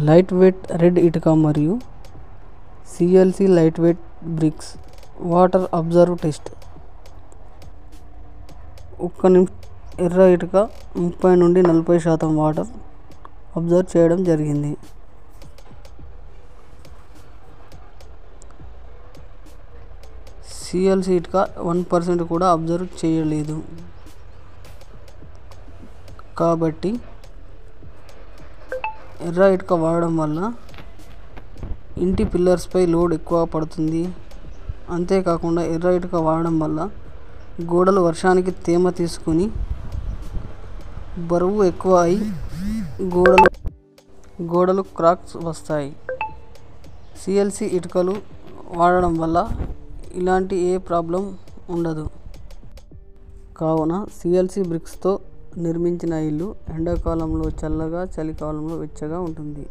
Light weight red ఇటుక మరియు CLC light weight bricks water observe test. ఎర్ర ఇటుక 30 నుండి 40% వాటర్ అబ్జర్వ్ చేయడం జరిగింది. సిఎల్సి ఇటుక 1% కూడా అబ్జర్వ్ చేయలేదు. కాబట్టి ఎర్ర ఇటుక వాడడం వల్ల ఇంటి పిల్లర్స్పై లోడ్ ఎక్కువ పడుతుంది. అంతేకాకుండా ఎర్ర ఇటుక వాడడం వల్ల గోడలు వర్షానికి తేమ తీసుకుని బరువు ఎక్కువ అయి గోడలు క్రాక్స్ వస్తాయి. సిఎల్సి ఇటుకలు వాడడం వల్ల ఇలాంటి ఏ ప్రాబ్లం ఉండదు. కావున సిఎల్సి బ్రిక్స్తో నిర్మించిన ఇల్లు ఎండాకాలంలో చల్లగా, చలికాలంలో వెచ్చగా ఉంటుంది.